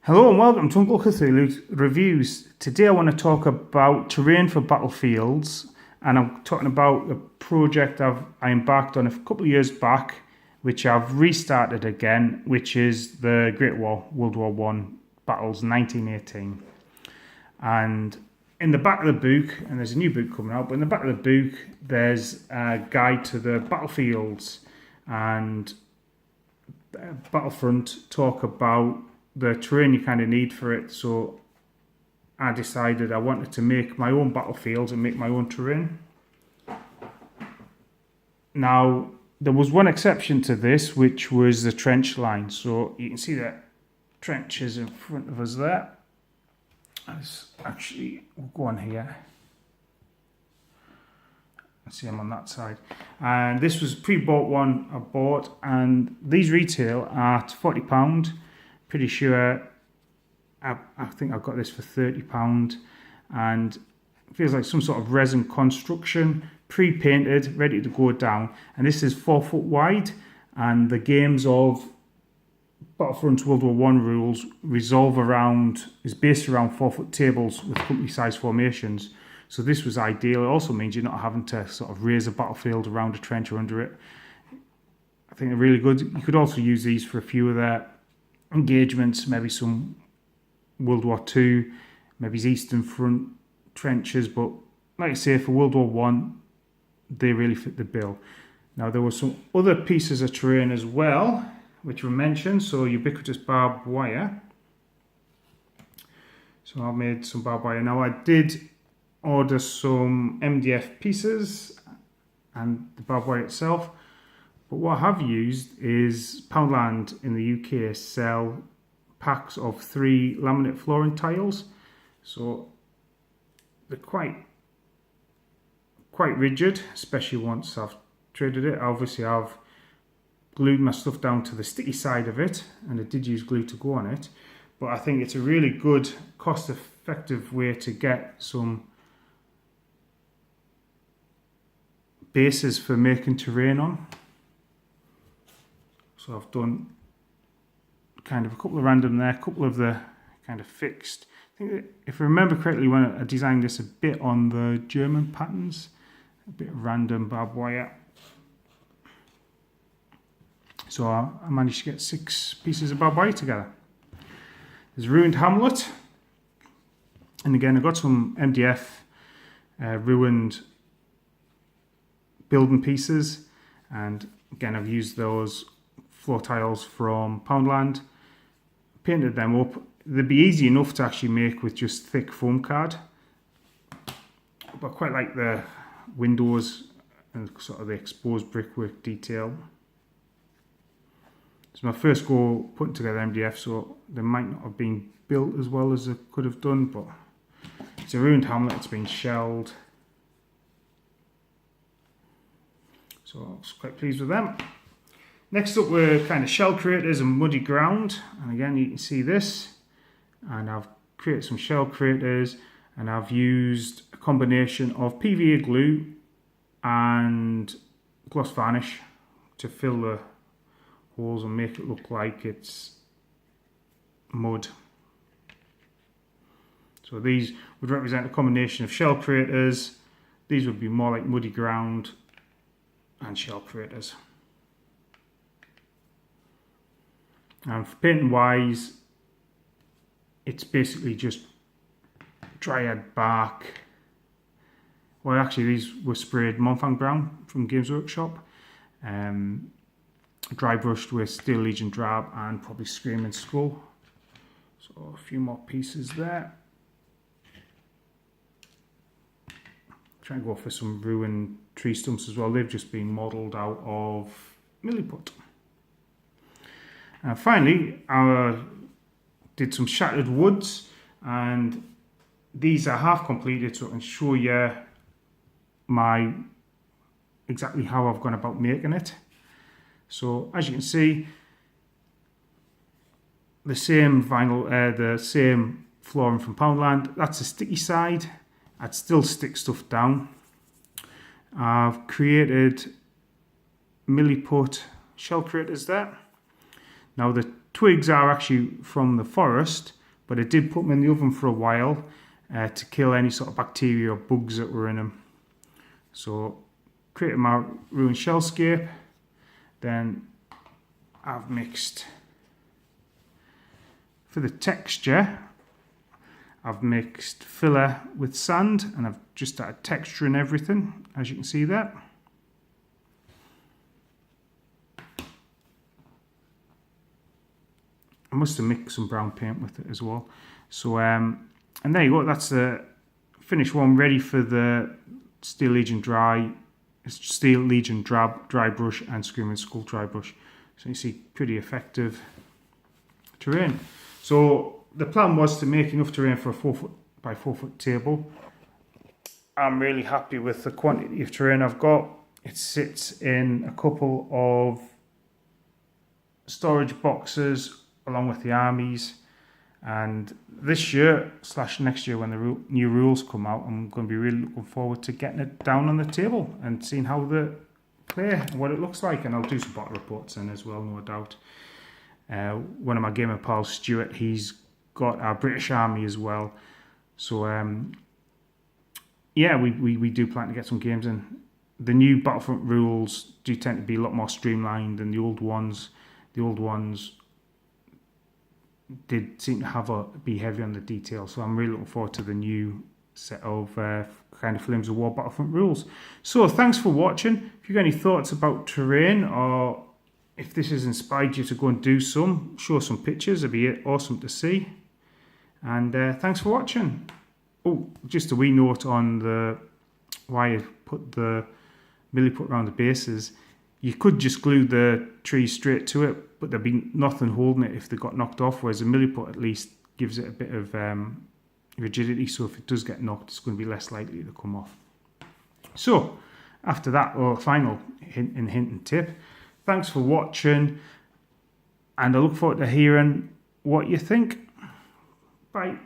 Hello and welcome to Unclecthulu Reviews. Today I want to talk about terrain for battlefields, and I'm talking about a project I embarked on a couple of years back, which I've restarted again, which is the Great War, World War One battles 1918. And in the back of the book, and there's a new book coming out, but in the back of the book there's a guide to the battlefields, and Battlefront talk about the terrain you kind of need for it. So I decided I wanted to make my own battlefields and make my own terrain. Now, there was one exception to this, which was the trench line. So you can see that trenches in front of us there. Let's actually, we'll go on here. See, I'm on that side. And this was a pre-bought one I bought, and these retail at £40. Pretty sure I think I got this for £30, and it feels like some sort of resin construction, pre-painted, ready to go down. And this is 4 foot wide, and the games of Battlefront World War One rules is based around 4 foot tables with company size formations. So this was ideal. It also means you're not having to sort of raise a battlefield around a trench or under it. I think they're really good. You could also use these for a few of their engagements, maybe some World War Two, maybe Eastern Front trenches, but like I say, for World War One, they really fit the bill. Now, there were some other pieces of terrain as well, which were mentioned. So ubiquitous barbed wire. So I made some barbed wire. Now, I did order some MDF pieces and the barbed wire itself. But what I have used is Poundland in the UK sell packs of 3 laminate flooring tiles. So they're quite rigid, especially once I've traded it. Obviously I've glued my stuff down to the sticky side of it, and I did use glue to go on it. But I think it's a really good, cost-effective way to get some bases for making terrain on. So I've done kind of a couple of random there, a couple of the kind of fixed. I think that if I remember correctly, when I designed this a bit on the German patterns, a bit of random barbed wire. So I managed to get 6 pieces of barbed wire together. There's a ruined hamlet. And again, I got some MDF ruined building pieces. And again, I've used those floor tiles from Poundland, painted them up. They'd be easy enough to actually make with just thick foam card, but I quite like the windows and sort of the exposed brickwork detail. It's my first go putting together MDF, so they might not have been built as well as I could have done, but it's a ruined hamlet. It's been shelled, so I was quite pleased with them. Next up were kind of shell craters and muddy ground, and again you can see this, and I've created some shell craters, and I've used a combination of PVA glue and gloss varnish to fill the holes and make it look like it's mud. So these would represent a combination of shell craters. These would be more like muddy ground and shell craters. And for painting wise, it's basically just dryad bark. Well, actually these were sprayed Monfang Brown from Games Workshop, dry brushed with Steel Legion Drab and probably Screaming Skull. So a few more pieces there. Try and go for some ruined tree stumps as well. They've just been modelled out of milliput. And finally, I did some shattered woods, and these are half completed, so I can show you exactly how I've gone about making it. So as you can see, the same vinyl, the same flooring from Poundland. That's the sticky side. I'd still stick stuff down. I've created milliput shell craters there. Now the twigs are actually from the forest, but I did put them in the oven for a while to kill any sort of bacteria or bugs that were in them. So created my ruined shellscape. Then I've mixed, for the texture, I've mixed filler with sand, and I've just added texture and everything, as you can see there. I must have mixed some brown paint with it as well. So, and there you go, that's the finished one, ready for the Steel Legion dry brush and Screaming Skull dry brush. So you see, pretty effective terrain. So the plan was to make enough terrain for a 4 foot by 4 foot table. I'm really happy with the quantity of terrain I've got. It sits in a couple of storage boxes along with the armies. And this year / next year, when the new rules come out, I'm going to be really looking forward to getting it down on the table and seeing how they play and what it looks like. And I'll do some battle reports in as well, no doubt. One of my gamer pals, Stuart, he's got our British Army as well. So yeah, we do plan to get some games in. The new Battlefront rules do tend to be a lot more streamlined than the old ones. The old ones did seem to be heavy on the detail, so I'm really looking forward to the new set of kind of Flames of War Battlefront rules. So thanks for watching. If you've got any thoughts about terrain, or if this has inspired you to go and do show some pictures, it'd be awesome to see. And thanks for watching. Oh, just a wee note on why I put the milliput around the bases. You could just glue the trees straight to it, but there'd be nothing holding it if they got knocked off, whereas a milliput at least gives it a bit of rigidity, so if it does get knocked, it's going to be less likely to come off. So, after that, final hint and tip, thanks for watching, and I look forward to hearing what you think. Bye.